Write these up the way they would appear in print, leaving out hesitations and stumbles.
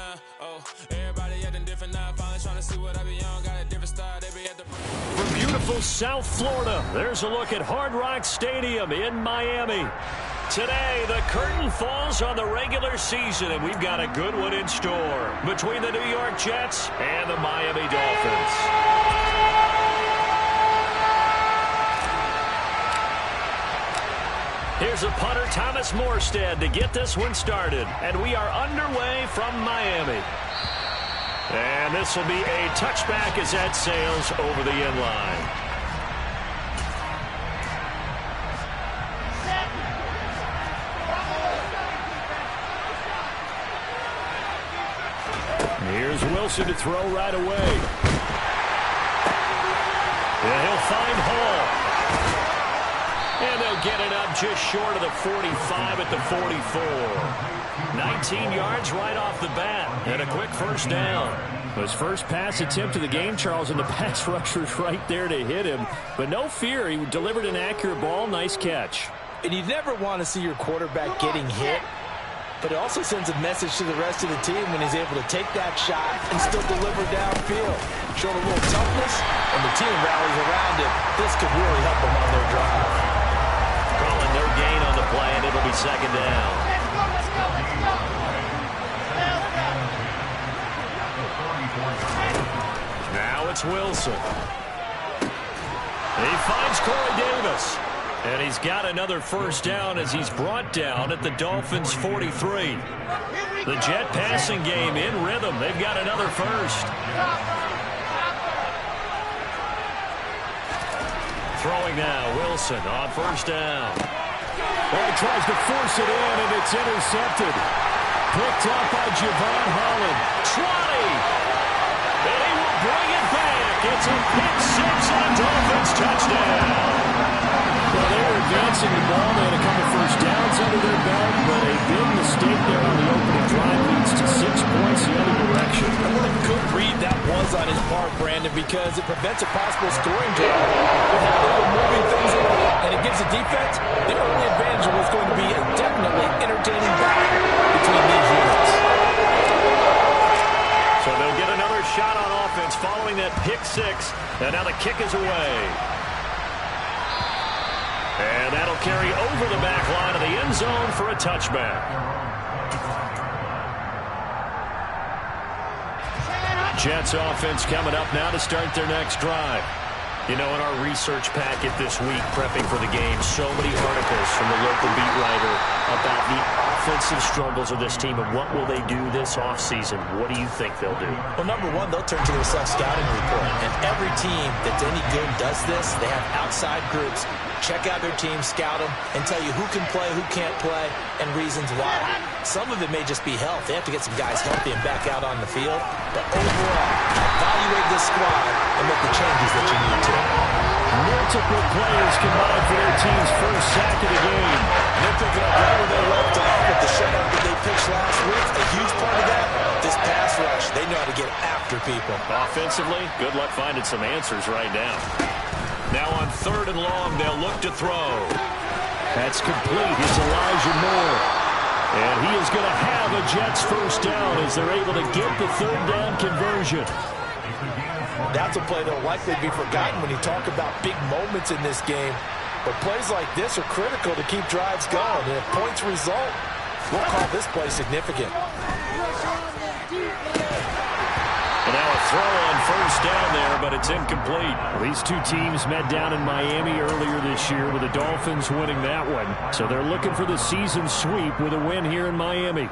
now. Oh, everybody acting different now. Finally trying to see what I be on. Got a different style. They be at the... From beautiful South Florida, there's a look at Hard Rock Stadium in Miami. Today, the curtain falls on the regular season, and we've got a good one in store between the New York Jets and the Miami Dolphins. Here's a punter, Thomas Morstead, to get this one started. And we are underway from Miami. And this will be a touchback as that sails over the end line. Here's Wilson to throw right away. And he'll find Hall. And they'll get it up just short of the 45 at the 44. 19 yards right off the bat. And a quick first down. His first pass attempt of the game, Charles, and the pass rusher's right there to hit him. But no fear, he delivered an accurate ball. Nice catch. And you never want to see your quarterback getting hit. But it also sends a message to the rest of the team when he's able to take that shot and still deliver downfield. Showing a little toughness, and the team rallies around him. This could really help them on their drive. Calling their gain on the play, and it'll be second down. Now it's Wilson. He finds Corey Davis. And he's got another first down as he's brought down at the Dolphins' 43. The Jet passing game in rhythm. They've got another first. Throwing now, Wilson on first down. Well, he tries to force it in, and it's intercepted. Picked up by Javon Holland. 20! And he will bring it back. It's a pick six and a Dolphins touchdown. Well, they were advancing the ball. They had a couple first downs under their belt, but a big mistake there on the opening drive leads to 6 points the other direction. And what a good read that was on his part, Brandon, because it prevents a possible scoring drive with how they were moving things around, and it gives the defense the early advantage of what's going to be a definitely entertaining battle between these units. So they'll get another shot on offense following that pick six, and now the kick is away. And that'll carry over the back line of the end zone for a touchback. Jets offense coming up now to start their next drive. You know, in our research packet this week, prepping for the game, so many articles from the local beat writer about the offensive struggles of this team and what will they do this offseason. What do you think they'll do? Well, number one, they'll turn to their self-scouting report. And every team that's any good does this. They have outside groups. Check out their team, scout them, and tell you who can play, who can't play, and reasons why. Some of it may just be health. They have to get some guys healthy and back out on the field. But overall, evaluate this squad and make the changes that you need to. Multiple players combined for their team's first sack of the game. They're picking up right where they left off with the shutout that they pitched last week. A huge part of that, this pass rush. They know how to get after people. Offensively, good luck finding some answers right now. Now on third and long, they'll look to throw. That's complete. It's Elijah Moore. And he is going to have a Jets first down as they're able to get the third down conversion. That's a play that will likely be forgotten when you talk about big moments in this game. But plays like this are critical to keep drives going. And if points result, we'll call this play significant. And now a throw on first down there, but it's incomplete. These two teams met down in Miami earlier this year with the Dolphins winning that one. So they're looking for the season sweep with a win here in Miami.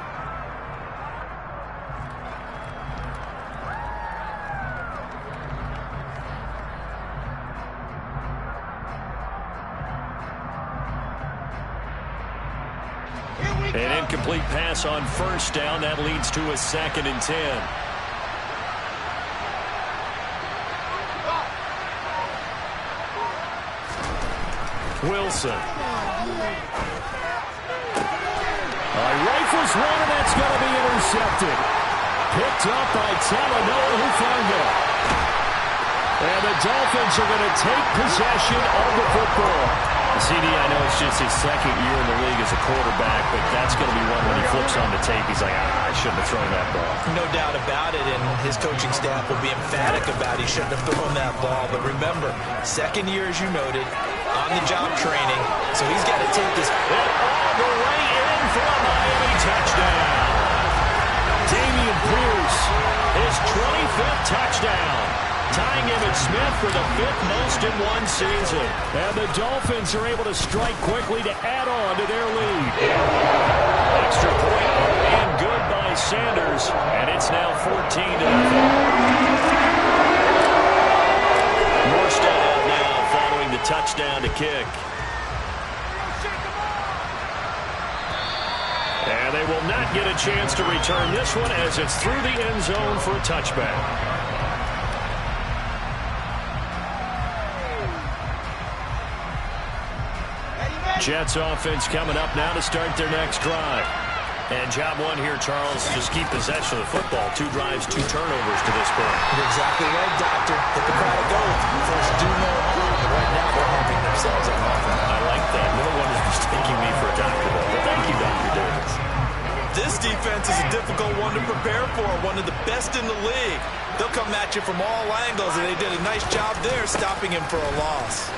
An incomplete pass on first down. That leads to a 2nd and 10. Wilson. Rifles one, and that's going to be intercepted. Picked up by Talanoa Hufanga. And the Dolphins are going to take possession of the football. CD, I know it's just his second year in the league as a quarterback, but that's going to be one when he flips on the tape. He's like, I shouldn't have thrown that ball. No doubt about it, and his coaching staff will be emphatic about he shouldn't have thrown that ball. But remember, second year, as you noted, on-the-job training, so he's got to take this all the way in for a Miami touchdown. Dameon Pierce, his 25th touchdown. Tying Emmitt Smith for the 5th most in one season. And the Dolphins are able to strike quickly to add on to their lead. Extra point and good by Sanders. And it's now 14-0. Morstead out now following the touchdown to kick. And they will not get a chance to return this one as it's through the end zone for a touchback. Jets offense coming up now to start their next drive. And job one here, Charles, just keep possession of the football. 2 drives, 2 turnovers to this point. You're exactly right, Doctor. Hippocratic oath. First do no harm, but right now they're helping themselves on offense. I like that. No one is mistaking me for a doctor, though. But thank you, Dr. Davis. This defense is a difficult one to prepare for, one of the best in the league. They'll come at you from all angles, and they did a nice job there stopping him for a loss.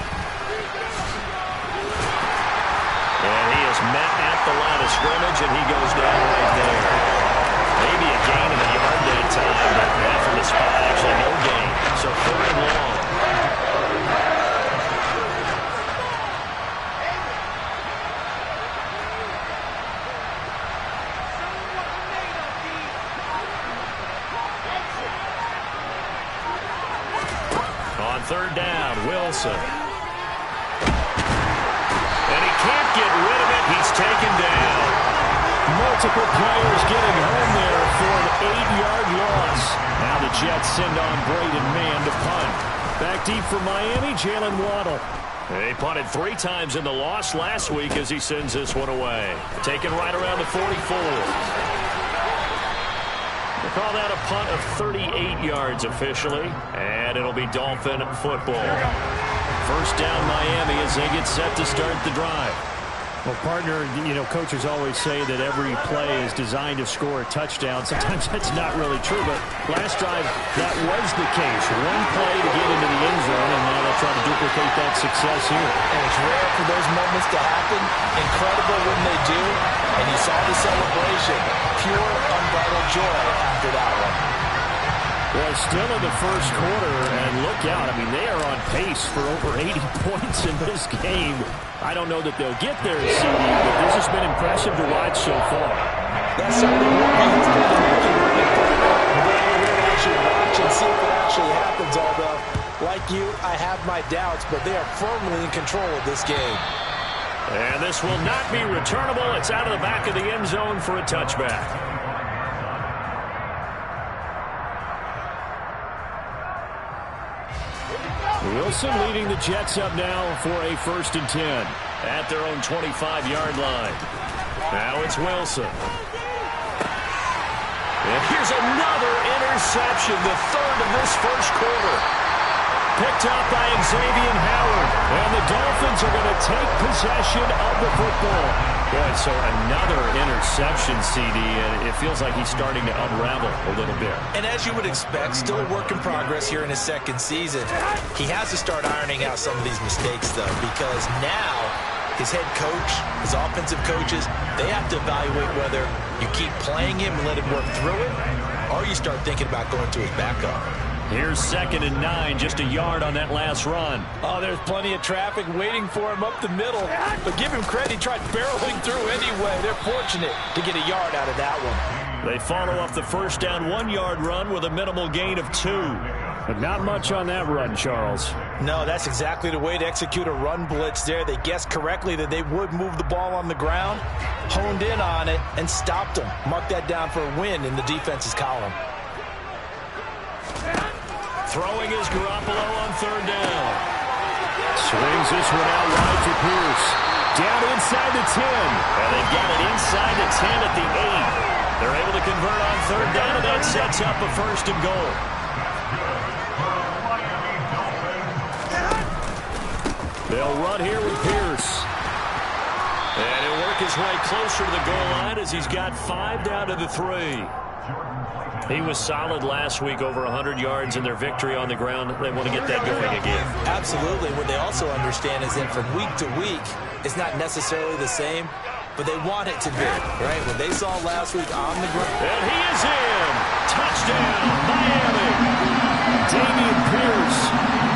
And he is met at the line of scrimmage, and he goes down right there. Maybe a gain of a yard that time, but from the spot, actually no gain. So 3rd and long. On 3rd down, Wilson. Can't get rid of it. He's taken down. Multiple players getting home there for an 8-yard loss. Now the Jets send on Braden Mann to punt. Back deep for Miami, Jalen Waddle. They punted 3 times in the loss last week as he sends this one away. Taken right around the 44. They call that a punt of 38 yards officially, and it'll be Dolphin football. First down Miami as they get set to start the drive. Well, partner, you know, coaches always say that every play is designed to score a touchdown. Sometimes that's not really true, but last drive, that was the case. One play to get into the end zone, and now they'll try to duplicate that success here. And it's rare for those moments to happen. Incredible when they do. And you saw the celebration. Pure, unbridled joy after that one. Well, still in the first quarter, and look out. I mean, they are on pace for over 80 points in this game. I don't know that they'll get there, CD, but this has been impressive to watch so far. That's certainly what he's been looking to actually watch and see if it actually happens, although, like you, I have my doubts, but they are firmly in control of this game. And this will not be returnable. It's out of the back of the end zone for a touchback. Wilson leading the Jets up now for a 1st and 10. At their own 25-yard line. Now it's Wilson. And here's another interception, the 3rd of this first quarter. Picked up by Xavier Howard. And the Dolphins are going to take possession of the football. Boy, so another interception, CD, and it feels like he's starting to unravel a little bit. And as you would expect, still a work in progress here in his 2nd season. He has to start ironing out some of these mistakes, though, because now his head coach, his offensive coaches, they have to evaluate whether you keep playing him and let him work through it, or you start thinking about going to his backup. Here's 2nd and 9, just a yard on that last run. Oh, there's plenty of traffic waiting for him up the middle. But give him credit, he tried barreling through anyway. They're fortunate to get a yard out of that one. They follow up the first down 1-yard run with a minimal gain of 2. But not much on that run, Charles. No, that's exactly the way to execute a run blitz there. They guessed correctly that they would move the ball on the ground, honed in on it, and stopped them. Mark that down for a win in the defense's column. Throwing is Garoppolo on 3rd down. Swings this one out wide for Pierce. Down inside the 10. And they've got it inside the 10 at the 8. They're able to convert on 3rd down, and that sets up a 1st and goal. They'll run here with Pierce. his way closer to the goal line as he's got 5 down to the 3. He was solid last week, over 100 yards in their victory on the ground. They want to get that going again. Absolutely. What they also understand is that from week to week, it's not necessarily the same, but they want it to be, right? What they saw last week on the ground. And he is in. Touchdown, Miami. Dameon Pierce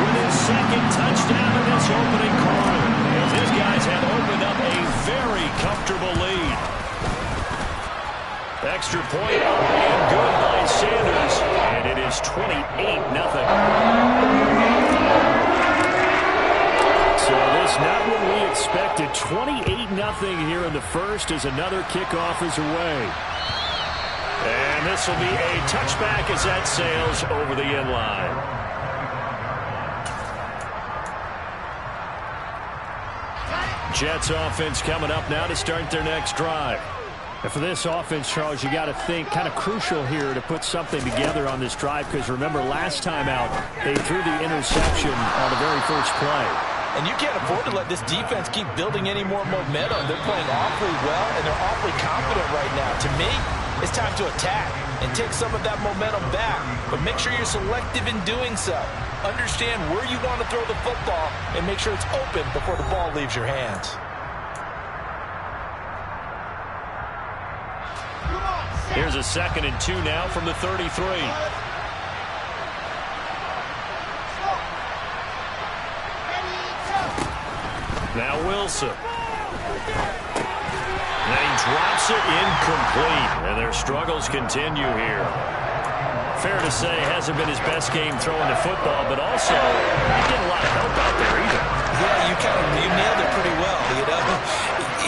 with his second touchdown in this opening quarter, as his guys have opened up a very comfortable lead. Extra point and good by Sanders, and it is 28-0. So this not what we expected. 28-0 here in the first as another kickoff is away. And this will be a touchback as that sails over the end line. Jets offense coming up now to start their next drive. And for this offense, Charles, you got to think kind of crucial here to put something together on this drive, because remember last time out they threw the interception on the very first play. And you can't afford to let this defense keep building any more momentum. They're playing awfully well, and they're awfully confident right now. To me, it's time to attack and take some of that momentum back, but make sure you're selective in doing so. Understand where you want to throw the football and make sure it's open before the ball leaves your hands. Here's a 2nd and 2 now from the 33. Now Wilson. And he drops it incomplete. And their struggles continue here. Fair to say, hasn't been his best game throwing the football, but also he did a lot of help out there either. Yeah, you nailed it pretty well, you know.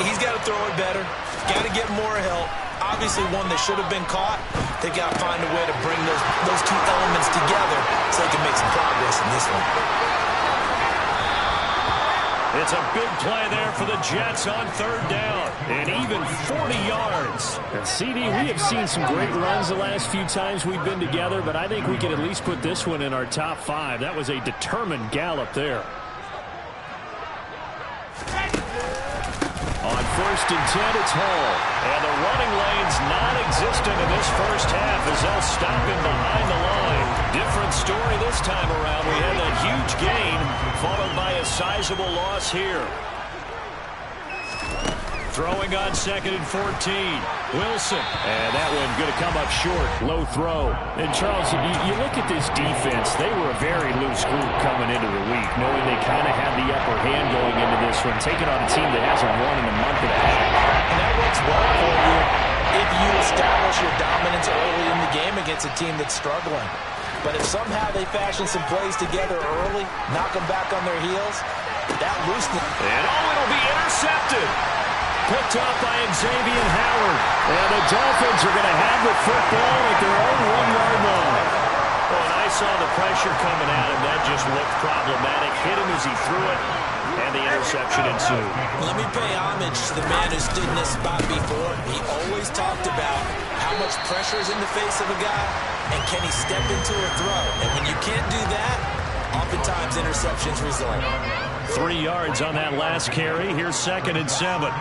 He's got to throw it better. Got to get more help. Obviously one that should have been caught. They got to find a way to bring those two elements together so they can make some progress in this one. It's a big play there for the Jets on 3rd down. And even 40 yards. And CD, we have seen some great runs the last few times we've been together, but I think we can at least put this one in our top 5. That was a determined gallop there. On 1st and 10, it's Hall. And the running lane's non-existent in this first half as they'll stop him behind the line. Different story this time around. We had that huge gain followed by a sizable loss here. Throwing on 2nd and 14. Wilson. And that one going to come up short. Low throw. And Charles, you look at this defense. They were a very loose group coming into the week, knowing they kind of had the upper hand going into this one, taking on a team that hasn't won in a month and a half. And that works well for you if you establish your dominance early in the game against a team that's struggling. But if somehow they fashion some plays together early, knock them back on their heels, that looseness. And it'll be intercepted. Picked up by Xavier Howard. And the Dolphins are going to have the football at their own 1-yard line. Well, and I saw the pressure coming at him. That just looked problematic. Hit him as he threw it, and the interception ensued. Let me pay homage to the man who stood in this spot before. He always talked about how much pressure is in the face of a guy, and can he step into a throw. And when you can't do that, oftentimes interceptions result. 3 yards on that last carry. Here's 2nd and 7.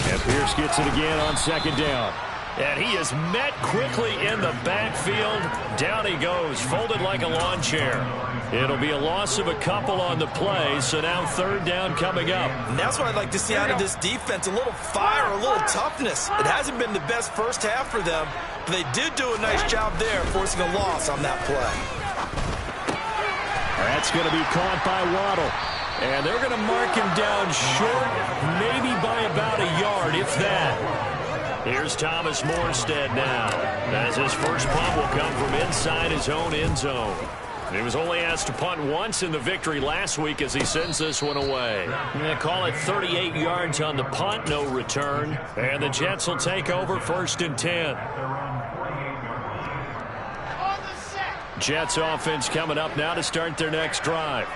And Pierce gets it again on 2nd down. And he is met quickly in the backfield. Down he goes, folded like a lawn chair. It'll be a loss of a couple on the play, so now 3rd down coming up. And that's what I'd like to see out of this defense, a little fire, a little toughness. It hasn't been the best first half for them, but they did do a nice job there, forcing a loss on that play. That's going to be caught by Waddle. And they're going to mark him down short, maybe by about a yard, if that. Here's Thomas Morstead now, as his first punt will come from inside his own end zone. He was only asked to punt once in the victory last week as he sends this one away. They call it 38 yards on the punt, no return. And the Jets will take over 1st and 10. Jets offense coming up now to start their next drive.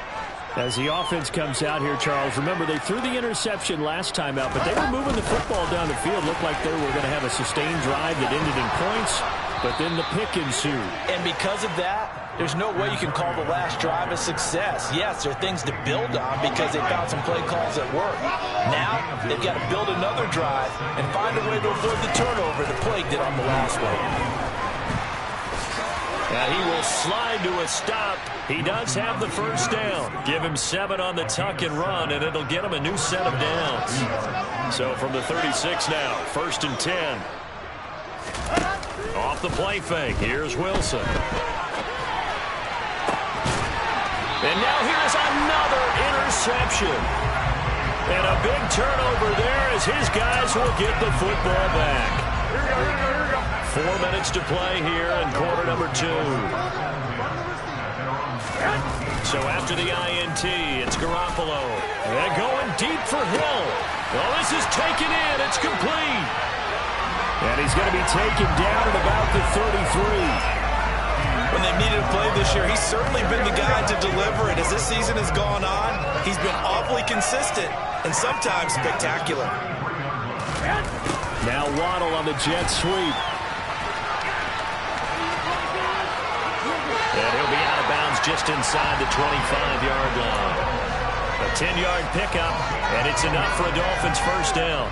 As the offense comes out here, Charles, remember they threw the interception last time out, but they were moving the football down the field. Looked like they were going to have a sustained drive that ended in points, but then the pick ensued. And because of that, there's no way you can call the last drive a success. Yes, there are things to build on because they found some play calls that work. Now, they've got to build another drive and find a way to avoid the turnover the play did on the last one. And he will slide to a stop. He does have the first down. Give him 7 on the tuck and run, and it'll get him a new set of downs. So from the 36 now, 1st and 10. Off the play fake, here's Wilson. And now here's another interception. And a big turnover there as his guys will get the football back. 4 minutes to play here in quarter number 2. So after the INT, it's Garoppolo. And going deep for Hill. Well, this is taken in. It's complete. And he's going to be taken down at about the 33. When they needed a play this year, he's certainly been the guy to deliver it. As this season has gone on, he's been awfully consistent and sometimes spectacular. Now Waddle on the jet sweep. And he'll be out of bounds just inside the 25-yard line. A 10-yard pickup, and it's enough for a Dolphins first down.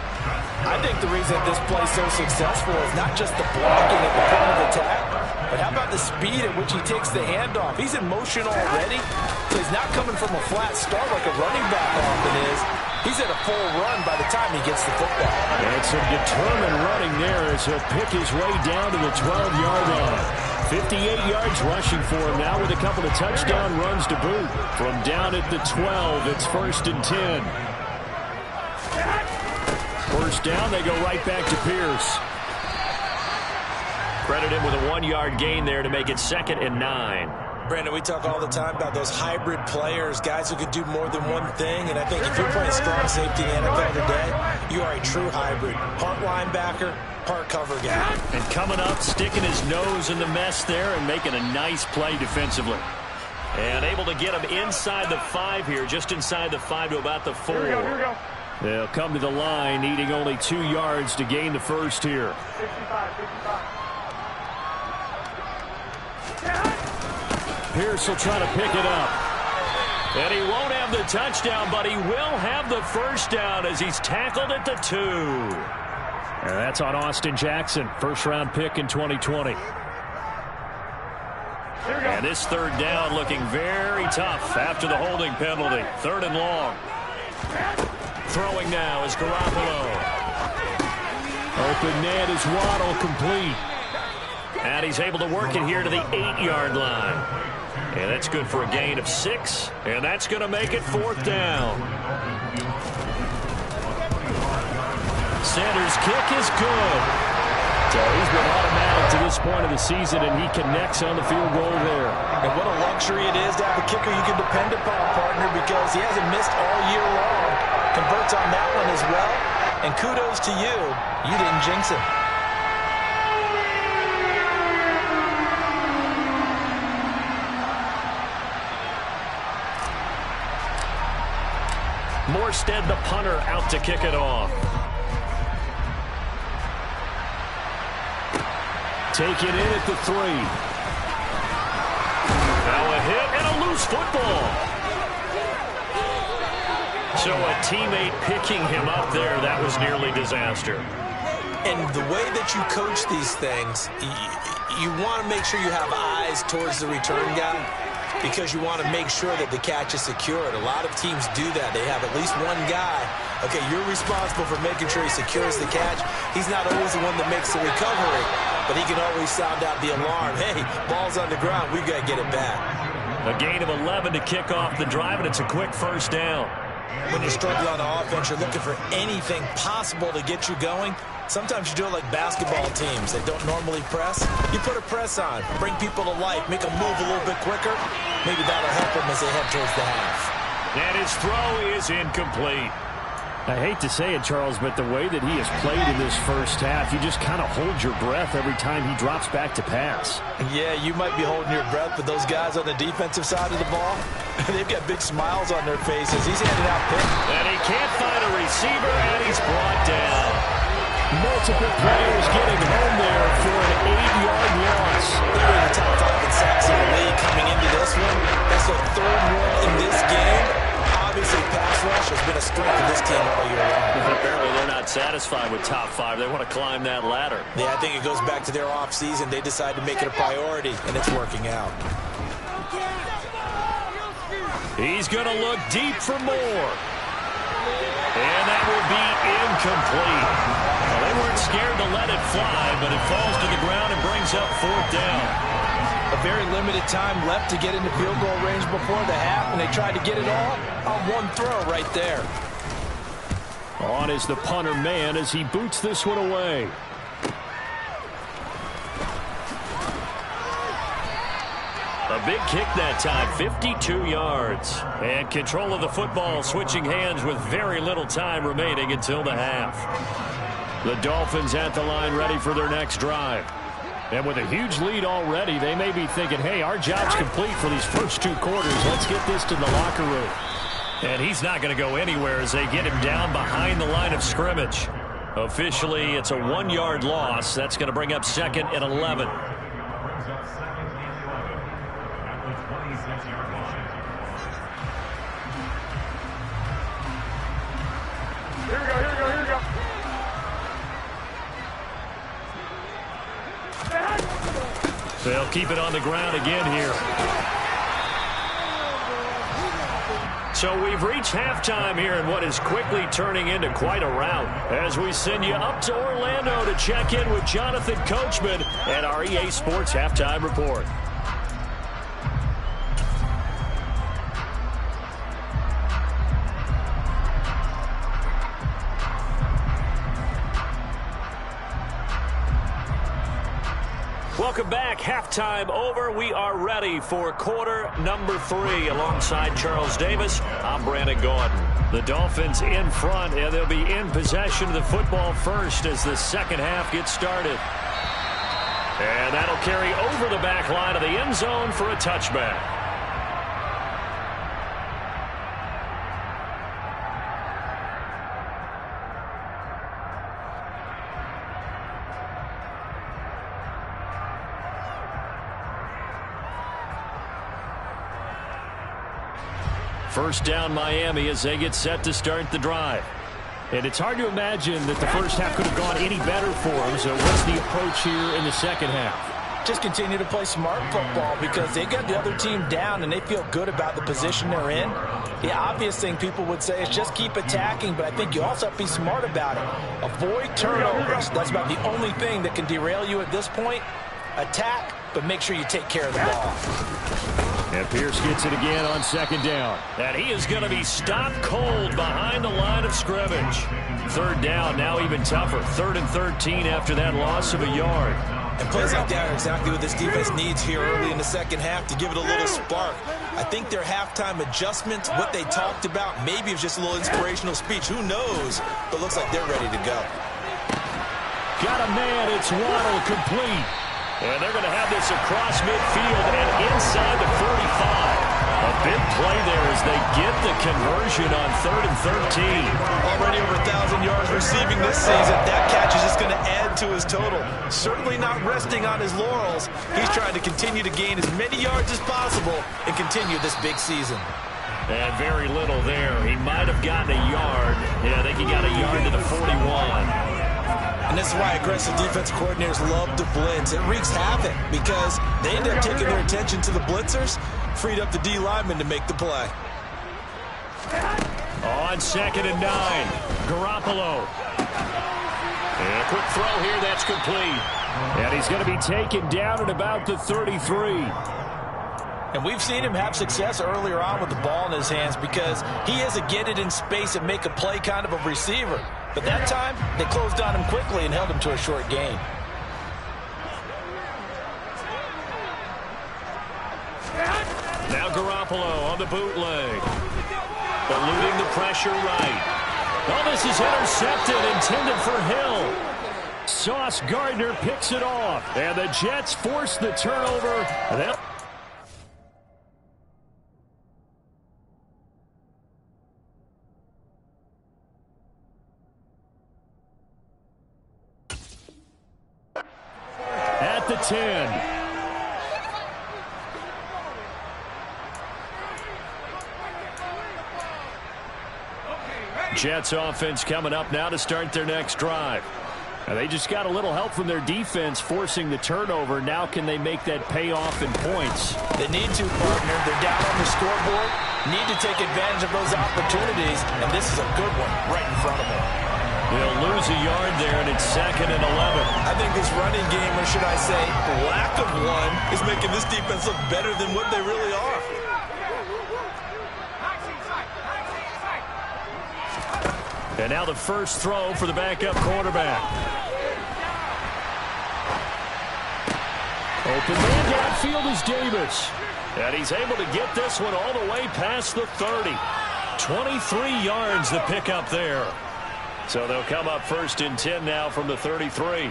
I think the reason that this play is so successful is not just the blocking at the point of attack, but how about the speed at which he takes the handoff? He's in motion already, so he's not coming from a flat start like a running back often is. He's at a full run by the time he gets the football. And some determined running there as he'll pick his way down to the 12-yard line. 58 yards rushing for him now with a couple of touchdown runs to boot. From down at the 12, it's 1st and 10. First down, they go right back to Pierce. Credit him with a 1-yard gain there to make it 2nd and 9. Brandon, we talk all the time about those hybrid players, guys who can do more than one thing, and I think if you're playing strong safety in the NFL today, you are a true hybrid. Part linebacker, part cover guy. And coming up, sticking his nose in the mess there and making a nice play defensively. And able to get him inside the 5 here, just inside the 5 to about the 4. Here we go. They'll come to the line, needing only 2 yards to gain the first here. 65. Pierce will try to pick it up. And he won't have the touchdown, but he will have the first down as he's tackled at the 2. And that's on Austin Jackson, first-round pick in 2020. And this 3rd down looking very tough after the holding penalty. 3rd and long. Throwing now is Garoppolo. Open net is Waddle, complete. And he's able to work it here to the 8-yard line. And that's good for a gain of 6. And that's going to make it 4th down. Sanders' kick is good. So he's been automatic to this point of the season, and he connects on the field goal there. And what a luxury it is to have a kicker you can depend upon, partner, because he hasn't missed all year long. Converts on that one as well. And kudos to you. You didn't jinx him. Morstead, the punter, out to kick it off. Take it in at the 3. Now a hit and a loose football. So a teammate picking him up there, that was nearly disaster. And the way that you coach these things, you want to make sure you have eyes towards the return guy, because you want to make sure that the catch is secured. A lot of teams do that. They have at least one guy. Okay, you're responsible for making sure he secures the catch. He's not always the one that makes the recovery, but he can always sound out the alarm. Hey, ball's on the ground. We've got to get it back. A gain of 11 to kick off the drive, and it's a quick first down. When you struggle on offense, you're looking for anything possible to get you going. Sometimes you do it like basketball teams that don't normally press. You put a press on, bring people to life, make them move a little bit quicker. Maybe that'll help them as they head towards the half. And his throw is incomplete. I hate to say it, Charles, but the way that he has played in this first half, you just kind of hold your breath every time he drops back to pass. Yeah, you might be holding your breath, but those guys on the defensive side of the ball, they've got big smiles on their faces. He's handing out picks. And he can't find a receiver, and he's brought down. Multiple players getting home there for an 8-yard loss. They're in the top 5 in sacks in the league coming So third one in this game. Obviously, pass rush has been a strength of this team all year long. Apparently, they're not satisfied with top 5. They want to climb that ladder. Yeah, I think it goes back to their offseason. They decided to make it a priority, and it's working out. He's going to look deep for more. And that will be incomplete. Well, they weren't scared to let it fly, but it falls to the ground and brings up 4th down. A very limited time left to get into field goal range before the half, and they tried to get it all on one throw right there. On is the punter man as he boots this one away. A big kick that time, 52 yards. And control of the football switching hands with very little time remaining until the half. The Dolphins at the line ready for their next drive. And with a huge lead already, they may be thinking, hey, our job's complete for these first 2 quarters. Let's get this to the locker room. And he's not going to go anywhere as they get him down behind the line of scrimmage. Officially, it's a 1-yard loss. That's going to bring up 2nd and 11. They'll keep it on the ground again here. So we've reached halftime here in what is quickly turning into quite a rout as we send you up to Orlando to check in with Jonathan Coachman at our EA Sports Halftime Report. Welcome back. Halftime over. We are ready for quarter number 3. Alongside Charles Davis, I'm Brandon Gordon. The Dolphins in front, and they'll be in possession of the football first as the second half gets started. And that'll carry over the back line of the end zone for a touchback. First down Miami as they get set to start the drive. And it's hard to imagine that the first half could have gone any better for them. So what's the approach here in the second half? Just continue to play smart football because they got the other team down and they feel good about the position they're in. The obvious thing people would say is just keep attacking, but I think you also have to be smart about it. Avoid turnovers. That's about the only thing that can derail you at this point. Attack, but make sure you take care of the ball. And Pierce gets it again on second down. And he is going to be stopped cold behind the line of scrimmage. Third down, now even tougher. 3rd and 13 after that loss of a yard. And plays like that are exactly what this defense needs here early in the second half to give it a little spark. I think their halftime adjustment, what they talked about, maybe it's just a little inspirational speech. Who knows? But looks like they're ready to go. Got a man. It's Waddle complete. And they're going to have this across midfield and inside the 45. A big play there as they get the conversion on 3rd and 13. Already over 1,000 yards receiving this season. That catch is just going to add to his total. Certainly not resting on his laurels. He's trying to continue to gain as many yards as possible and continue this big season. And very little there. He might have gotten a yard. Yeah, I think he got a yard to the 41. And this is why aggressive defensive coordinators love to blitz. It wreaks havoc because they end up taking their attention to the blitzers, freed up the D lineman to make the play. On 2nd and 9, Garoppolo. And a quick throw here, that's complete. And he's going to be taken down at about the 33. And we've seen him have success earlier on with the ball in his hands because he is a get it in space and make a play kind of a receiver. But that time, they closed on him quickly and held him to a short gain. Now Garoppolo on the bootleg. Eluding the pressure right. Oh, this is intercepted, intended for Hill. Sauce Gardner picks it off. And the Jets force the turnover. At the 10. Jets offense coming up now to start their next drive. And they just got a little help from their defense forcing the turnover. Now can they make that pay off in points? They need to, partner. They're down on the scoreboard. Need to take advantage of those opportunities. And this is a good one right in front of them. They'll lose a yard there, and it's 2nd and 11. I think this running game, or should I say lack of one, is making this defense look better than what they really are. And now the first throw for the backup quarterback. Open man downfield is Davis. And he's able to get this one all the way past the 30. 23 yards the pickup there. So they'll come up 1st and 10 now from the 33.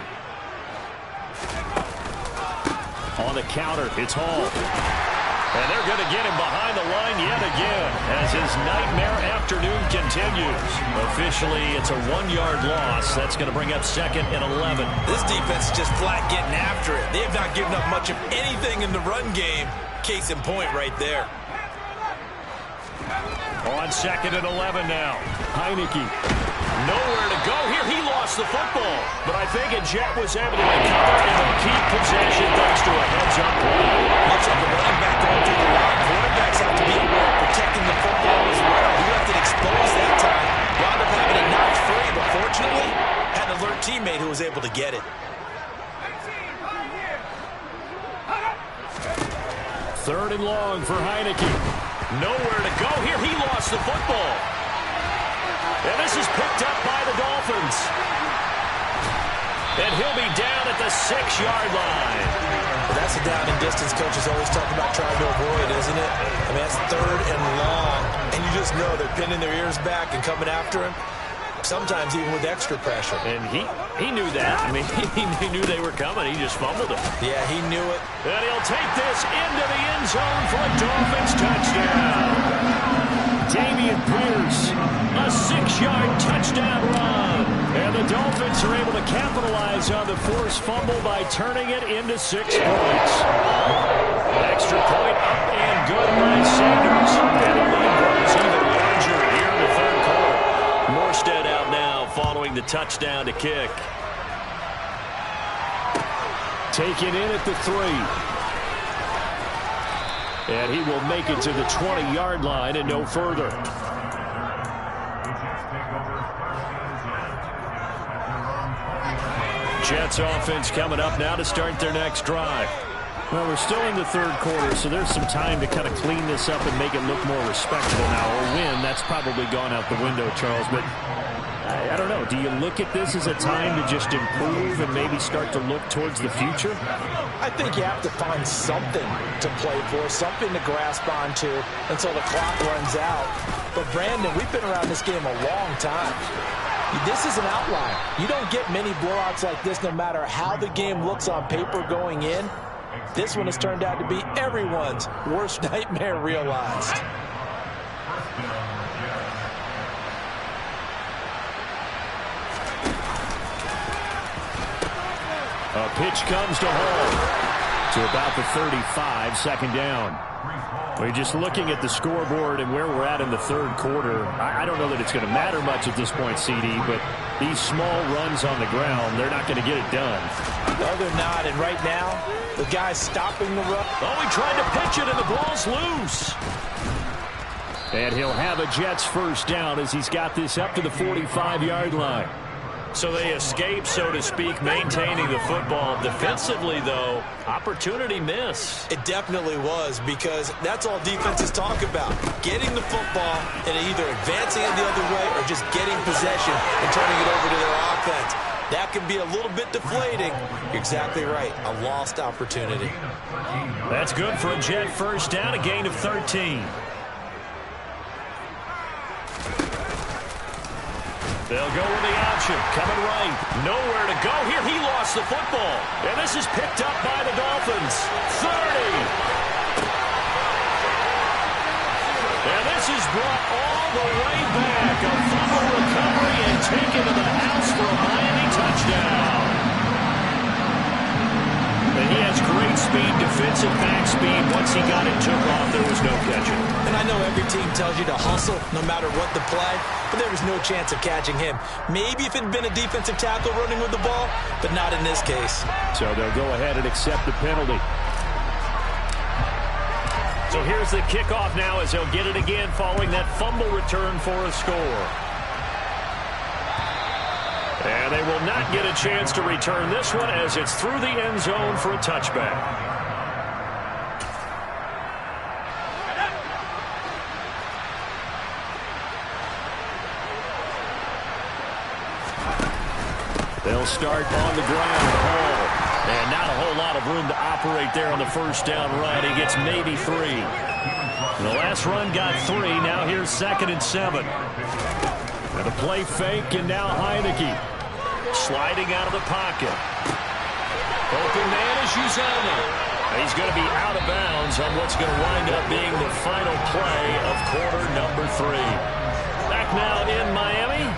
On the counter, it's Hall. And they're going to get him behind the line yet again as his nightmare afternoon continues. Officially, it's a 1-yard loss. That's going to bring up 2nd and 11. This defense is just flat getting after it. They have not given up much of anything in the run game. Case in point right there. On 2nd and 11 now. Heineke. Nowhere to go here. He lost the football. But I think a Jet was able to recover and they'll keep possession thanks to a heads-up play. Much like a running back going through the line, quarterbacks have to be aware of protecting the football as well. He left it exposed that time. Wound up having it knocked free, but fortunately, had an alert teammate who was able to get it. 3rd and long for Heineke. Nowhere to go here. He lost the football. And this is picked up by the Dolphins. And he'll be down at the 6-yard line. Well, that's a down and distance coaches always talk about trying to avoid, isn't it? I mean, that's 3rd and long. And you just know they're pinning their ears back and coming after him. Sometimes even with extra pressure. And he knew that. I mean, he knew they were coming. He just fumbled it. Yeah, he knew it. And he'll take this into the end zone for a Dolphins touchdown. Dameon Pierce, a 6-yard touchdown run. And the Dolphins are able to capitalize on the forced fumble by turning it into 6 points. Extra point up and good by Sanders. And the lead grows even larger here in the 3rd quarter. Morstead out now following the touchdown to kick. Taken in at the 3. And he will make it to the 20-yard line and no further. Jets offense coming up now to start their next drive. Well, we're still in the 3rd quarter, so there's some time to kind of clean this up and make it look more respectable now. A win, that's probably gone out the window, Charles. But I don't know. Do you look at this as a time to just improve and maybe start to look towards the future? I think you have to find something to play for, something to grasp onto until the clock runs out. But, Brandon, we've been around this game a long time. This is an outlier. You don't get many blowouts like this no matter how the game looks on paper going in. This one has turned out to be everyone's worst nightmare realized. A pitch comes to Hall. To about the 35, 2nd down. We're just looking at the scoreboard and where we're at in the 3rd quarter. I don't know that it's going to matter much at this point, CD, but these small runs on the ground, they're not going to get it done. No, they're not. And right now, the guy's stopping the run. Oh, he tried to pitch it, and the ball's loose. And he'll have a Jets first down as he's got this up to the 45-yard line. So they escape, so to speak, maintaining the football. Defensively, though, opportunity miss. It definitely was, because that's all defenses talk about. Getting the football and either advancing it the other way or just getting possession and turning it over to their offense. That can be a little bit deflating. You're exactly right. A lost opportunity. That's good for a Jet first down, a gain of 13. They'll go with the option. Coming right. Nowhere to go here. He lost the football. And this is picked up by the Dolphins. 30. And this is brought all the way back. A fumble recovery and taken to the house for a Miami touchdown. And he has great speed, defensive back speed. Once he got it took off, there was no catching. And I know Every team tells you to hustle no matter what the play, but there was no chance of catching him. Maybe if it had been a defensive tackle running with the ball, but not in this case. So they'll go ahead and accept the penalty. So here's the kickoff now as they'll get it again following that fumble return for a score. And they will not get a chance to return this one as it's through the end zone for a touchback. They'll start on the ground. Hall. And not a whole lot of room to operate there on the first down run. He gets maybe 3. The last run got 3. Now here's 2nd and 7. And a play fake, and now Heineke sliding out of the pocket. Open man is Uzama. He's going to be out of bounds on what's going to wind up being the final play of quarter number 3. Back now in Miami.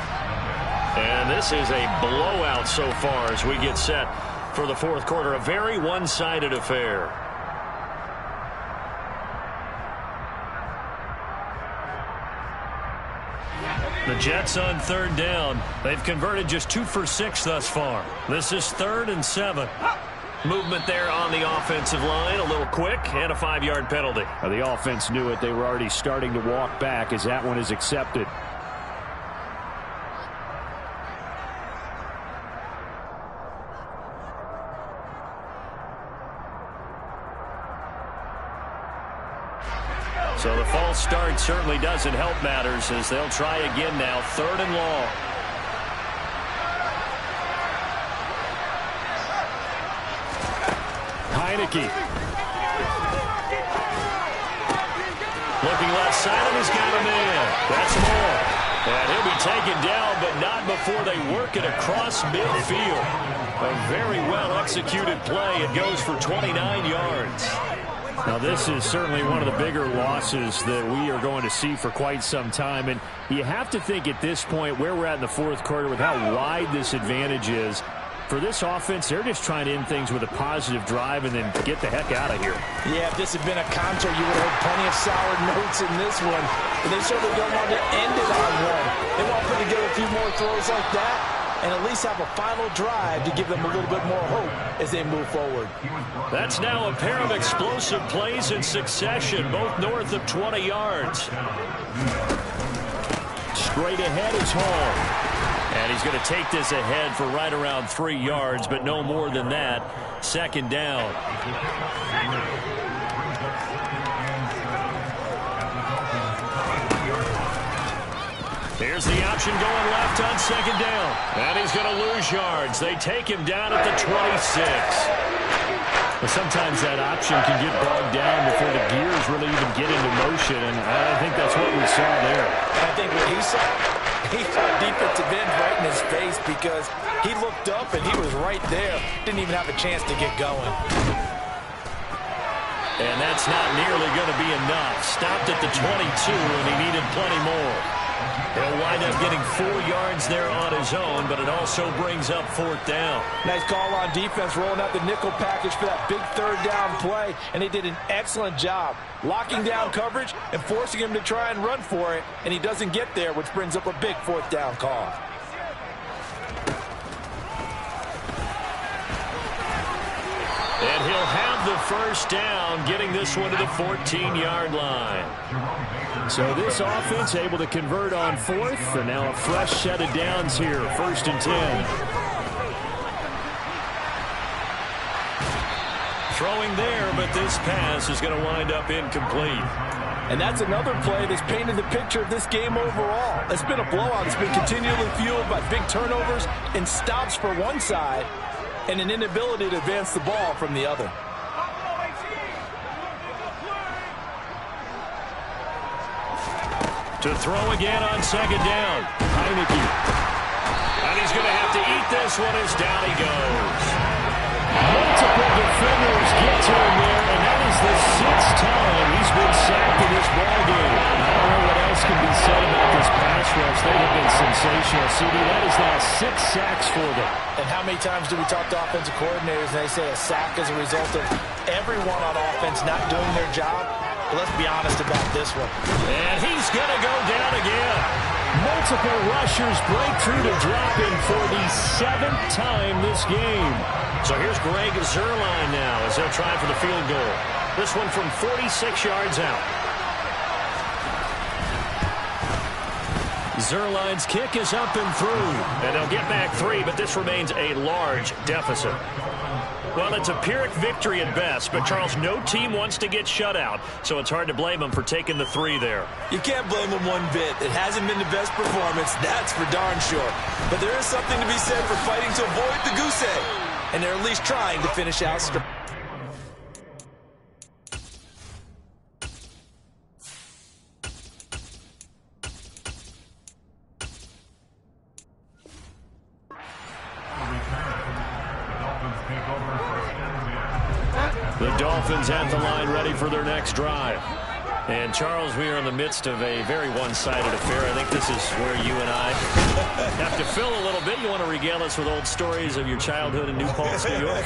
And this is a blowout so far as we get set for the fourth quarter. A very one-sided affair. The Jets on 3rd down. They've converted just 2 for 6 thus far. This is 3rd and 7. Movement there on the offensive line. A little quick and a 5-yard penalty. The offense knew it. They were already starting to walk back as that one is accepted. So the false start certainly doesn't help matters as they'll try again now. 3rd and long. Heineke. Looking left side, and he's got a man. That's more. And he'll be taken down, but not before they work it across midfield. A very well-executed play. It goes for 29 yards. Now, this is certainly one of the bigger losses that we are going to see for quite some time. And you have to think at this point where we're at in the fourth quarter with how wide this advantage is. For this offense, they're just trying to end things with a positive drive and then get the heck out of here. Yeah, if this had been a counter, you would have heard plenty of sour notes in this one. But they certainly don't want to end it on one. They want to put together a few more throws like that and at least have a final drive to give them a little bit more hope as they move forward. That's now a pair of explosive plays in succession, both north of 20 yards. Straight ahead is Hall. And he's going to take this ahead for right around 3 yards, but no more than that. 2nd down. Here's the option going left on 2nd down. And he's going to lose yards. They take him down at the 26. Well, sometimes that option can get bogged down before the gears really even get into motion, and I think that's what we saw there. I think what he saw defensive end right in his face because he looked up and he was right there. Didn't even have a chance to get going. And that's not nearly going to be enough. Stopped at the 22, and he needed plenty more. He'll wind up getting 4 yards there on his own, but it also brings up 4th down. Nice call on defense, rolling out the nickel package for that big 3rd down play, and they did an excellent job locking down coverage and forcing him to try and run for it, and he doesn't get there, which brings up a big 4th down call. And he'll have the first down, getting this one to the 14-yard line. So this offense able to convert on 4th, and now a fresh set of downs here, 1st and 10. Throwing there, but this pass is going to wind up incomplete. And that's another play that's painted the picture of this game overall. It's been a blowout. It's been continually fueled by big turnovers and stops for one side and an inability to advance the ball from the other. To throw again on 2nd down. Heineke. And he's going to have to eat this one as down he goes. Multiple defenders get to him there, and that is the 6th time he's been sacked in this ballgame. I don't know what else can be said about this pass rush. They have been sensational. CD, that is now 6 sacks for them. And how many times do we talk to offensive coordinators and they say a sack is a result of everyone on offense not doing their job? But let's be honest about this one. And he's going to go down again. Multiple rushers break through to drop in for the 7th time this game. So here's Greg Zuerlein now as they'll try for the field goal. This one from 46 yards out. Zuerlein's kick is up and through. And they'll get back 3, but this remains a large deficit. Well, it's a Pyrrhic victory at best, but Charles, no team wants to get shut out, so it's hard to blame them for taking the 3 there. You can't blame them one bit. It hasn't been the best performance, that's for darn sure. But there is something to be said for fighting to avoid the goose egg. And they're at least trying to finish out strong. The Dolphins at the line ready for their next drive. And, Charles, we are in the midst of a very one-sided affair. I think this is where you and I have to fill a little bit. You want to regale us with old stories of your childhood in New Paltz, New York?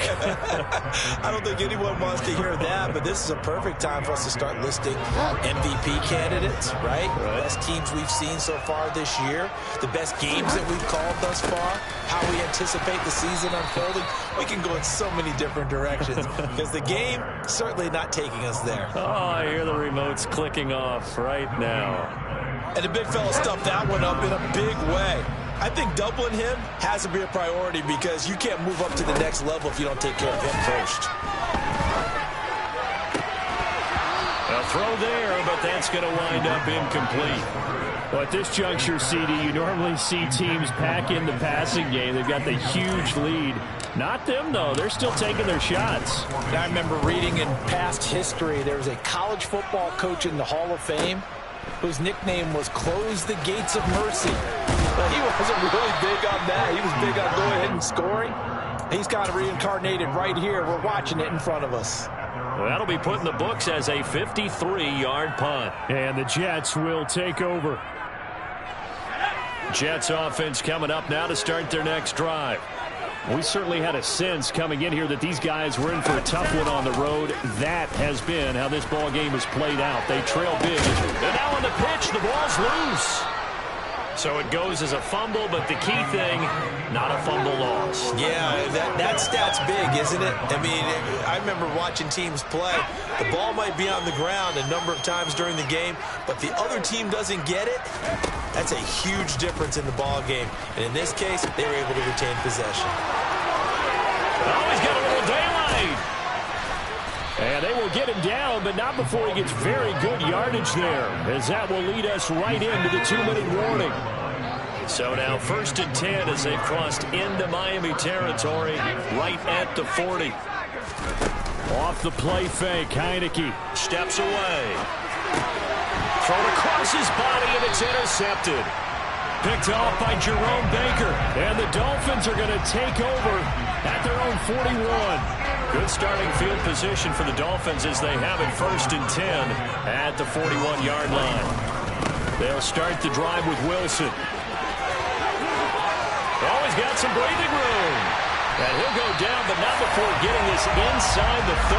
I don't think anyone wants to hear that, but this is a perfect time for us to start listing MVP candidates, right? The best teams we've seen so far this year, the best games that we've called thus far, how we anticipate the season unfolding. We can go in so many different directions because the game certainly not taking us there. Oh, I hear the remotes clicking off right now. And the big fella stuffed that one up in a big way. I think doubling him has to be a priority because you can't move up to the next level if you don't take care of him first. A throw there, but that's going to wind up incomplete. Well, at this juncture, CD, you normally see teams pack in the passing game. They've got the huge lead. Not them, though. They're still taking their shots. And I remember reading in past history, there was a college football coach in the Hall of Fame whose nickname was Close the Gates of Mercy. But he wasn't really big on that. He was big on going ahead and scoring. He's kind of reincarnated right here. We're watching it in front of us. Well, that'll be put in the books as a 53-yard punt. And the Jets will take over. Jets offense coming up now to start their next drive. We certainly had a sense coming in here that these guys were in for a tough one on the road. That has been how this ball game has played out. They trail big. And now on the pitch, the ball's loose. So it goes as a fumble, but the key thing, not a fumble loss. Yeah, that stat's big, isn't it? I mean, I remember watching teams play. The ball might be on the ground a number of times during the game, but the other team doesn't get it. That's a huge difference in the ball game. And in this case, they were able to retain possession. Oh, he's got a little daylight. And they will get him down, but not before he gets very good yardage there, as that will lead us right into the 2-minute warning. So now 1st and 10 as they've crossed into Miami territory right at the 40. Off the play fake, Heineke steps away. Thrown across his body, and it's intercepted. Picked off by Jerome Baker. And the Dolphins are going to take over at their own 41. Good starting field position for the Dolphins as they have it 1st and 10 at the 41-yard line. They'll start the drive with Wilson. Oh, he's got some breathing room. And he'll go down, but not before getting this inside the 30.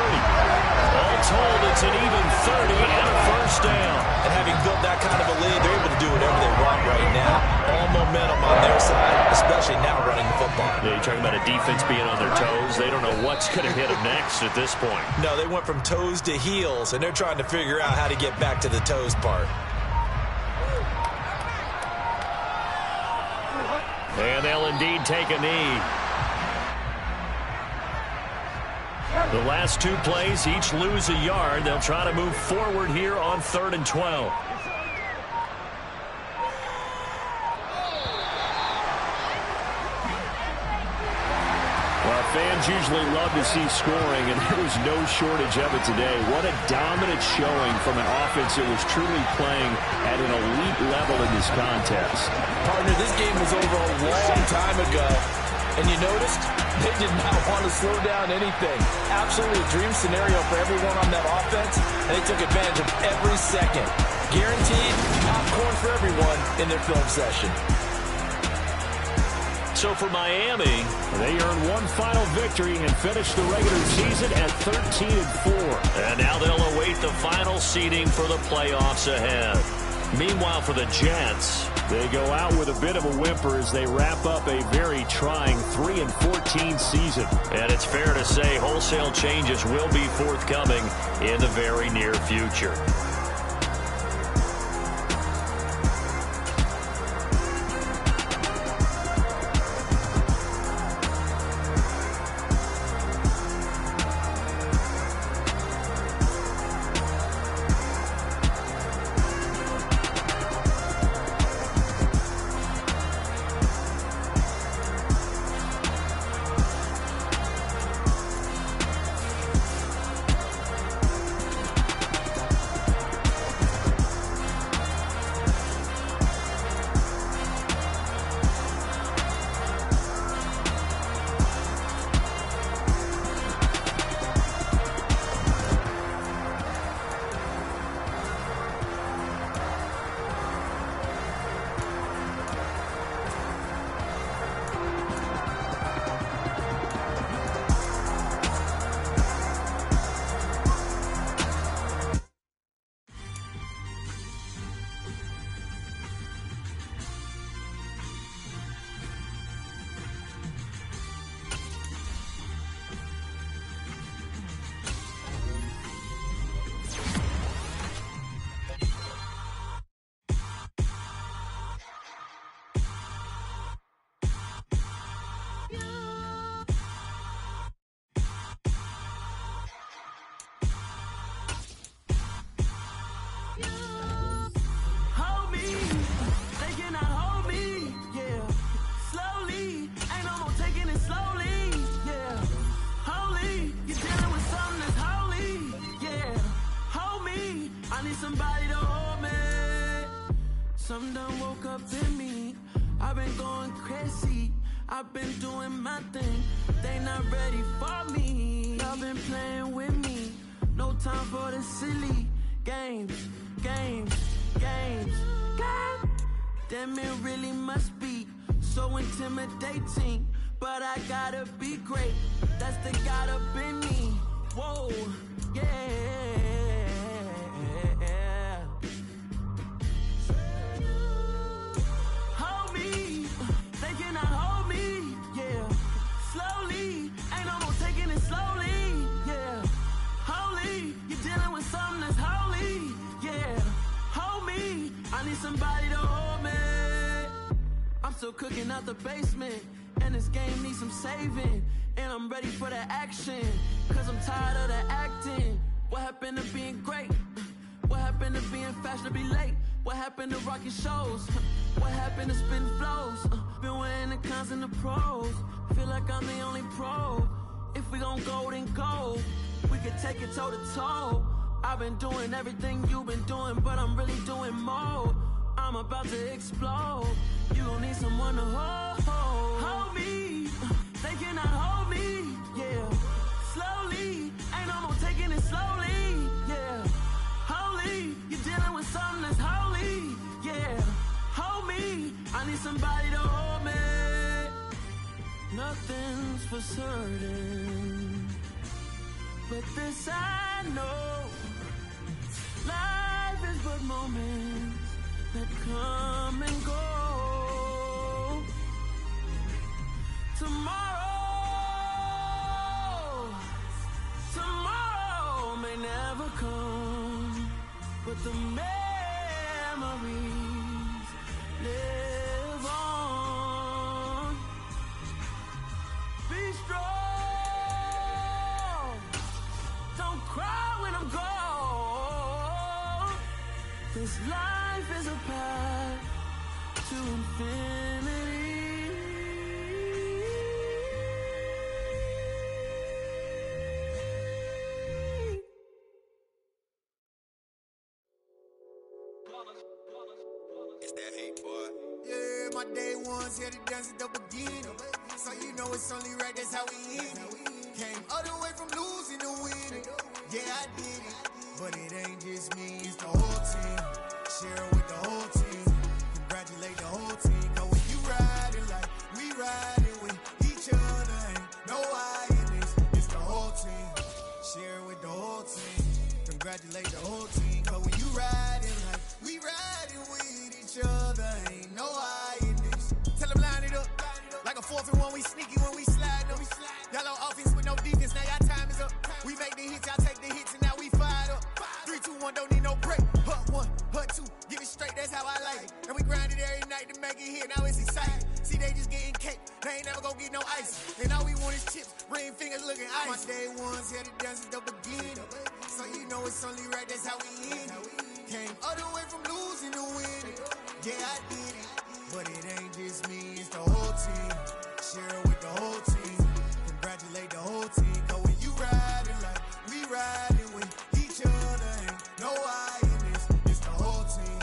All told, it's an even 30 and a first down. And having built that kind of a lead, they're able to do whatever they want right now. All momentum on their side, especially now running the football. Yeah, you're talking about a defense being on their toes. They don't know what's going to hit them next at this point. No, they went from toes to heels, and they're trying to figure out how to get back to the toes part. And they'll indeed take a knee. The last 2 plays, each lose a yard. They'll try to move forward here on 3rd and 12. Well, fans usually love to see scoring, and there was no shortage of it today. What a dominant showing from an offense that was truly playing at an elite level in this contest. Partner, this game was over a long time ago. And you noticed they did not want to slow down anything. Absolutely a dream scenario for everyone on that offense, and they took advantage of every second. Guaranteed popcorn for everyone in their film session. So for Miami, they earned one final victory and finished the regular season at 13-4. And now they'll await the final seeding for the playoffs ahead. Meanwhile, for the Jets, they go out with a bit of a whimper as they wrap up a very trying 3-14 season. And it's fair to say wholesale changes will be forthcoming in the very near future. Something done woke up in me. I've been going crazy. I've been doing my thing. They not ready for me. Y'all been playing with me. No time for the silly games. Damn, it really must be so intimidating. But I gotta be great. That's the God up in me. Whoa, yeah. Hold me. They cannot hold me. Yeah. Slowly. Ain't no more taking it slowly. Yeah. Holy. You're dealing with something that's holy. Yeah. Hold me. I need somebody to hold me. I'm still cooking out the basement. And this game needs some saving. And I'm ready for the action. Cause I'm tired of the acting. What happened to being great? What happened to being fashionably late? What happened to rocking shows? What happened to spitting flows? Been weighing the cons and the pros. Feel like I'm the only pro. If we gon' go, then go. We could take it toe to toe. I've been doing everything you've been doing, but I'm really doing more. I'm about to explode. You gon' need someone to hold me. They cannot hold me. Yeah. Slowly. Ain't no more taking it slowly. Yeah. Holy. You're dealing with something that's holy. Yeah. Hold me. I need somebody to hold me. Nothing's for certain, but this I know. Life is but moments that come and go. Tomorrow may never come, but the memories live on. Be strong, don't cry when I'm gone. This life is a path to infinity. It's that hate, boy. Yeah, my day ones here to dance at the beginning. So you know it's only right, that's how we eat it. Came all the way from losing to winning. Yeah, I did it. But it ain't just me, it's the whole team. Share with the whole team. Congratulate the whole team. Cause when you riding like we ride. 4th and 1, we sneaky when we slide. Y'all on offense with no defense, now y'all time is up. We make the hits, y'all take the hits, and now we fired up. 3, 2, 1, don't need no break. Hut 1, hut 2, give it straight, that's how I like it. And we grind it every night to make it hit, now it's exciting. See, they just getting cake, they ain't never gonna get no ice. And all we want is chips, ring fingers looking ice. My day ones had it done since the beginning. So you know it's only right, that's how we end it. Came all the way from losing to winning. Yeah, I did it. But it ain't just me, it's the whole team. Share it with the whole team. Congratulate the whole team. Cause when you riding like we riding with each other, ain't no I in this. It's the whole team.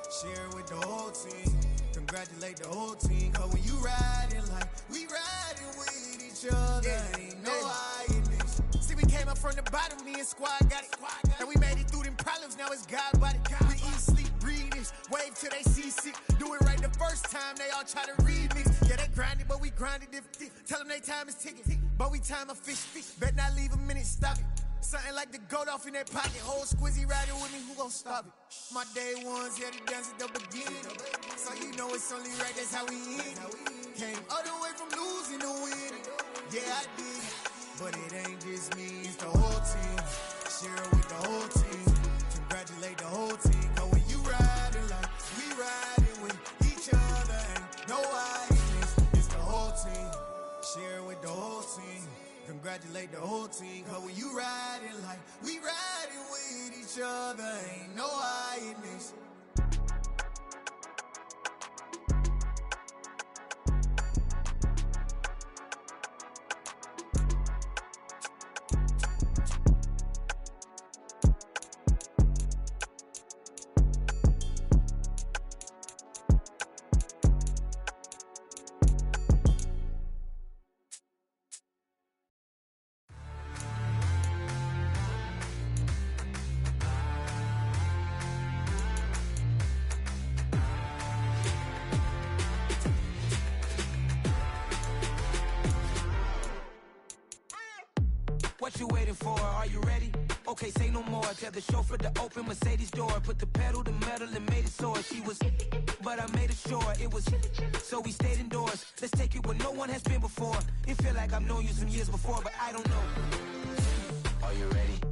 Share it with the whole team. Congratulate the whole team. Cause when you riding like we riding with each other, ain't no I in this. See, we came up from the bottom, me and squad got it. And we made it through them problems, now it's God body. We eat, sleep, breathe this. Wave till they see sick. Do it right the first time, they all try to remix. Yeah, they grinded, but we grinded different. Tell them they time is ticking, but we time a fish. Bet not leave a minute, stop it. Something like the goat off in that pocket. Whole squizzy riding with me, who gon' stop it? My day ones, yeah, they dance at the beginning. So you know it's only right, that's how we end it. Came all the way from losing to winning. Yeah, I did it. But it ain't just me, it's the whole team. Share it with the whole team. Congratulate the whole team. Cause when you riding like we riding with each other, ain't no I in this. It's the whole team. Share it with the whole team. Congratulate the whole team. Cause when you riding like we riding with each other, ain't no I in this. What you waiting for? Are you ready? Okay, say no more. Tell the chauffeur to open Mercedes door. Put the pedal to metal and made it soar. She was, but I made it sure it was. So we stayed indoors. Let's take it where no one has been before. It feel like I've known you some years before, but I don't know. Are you ready?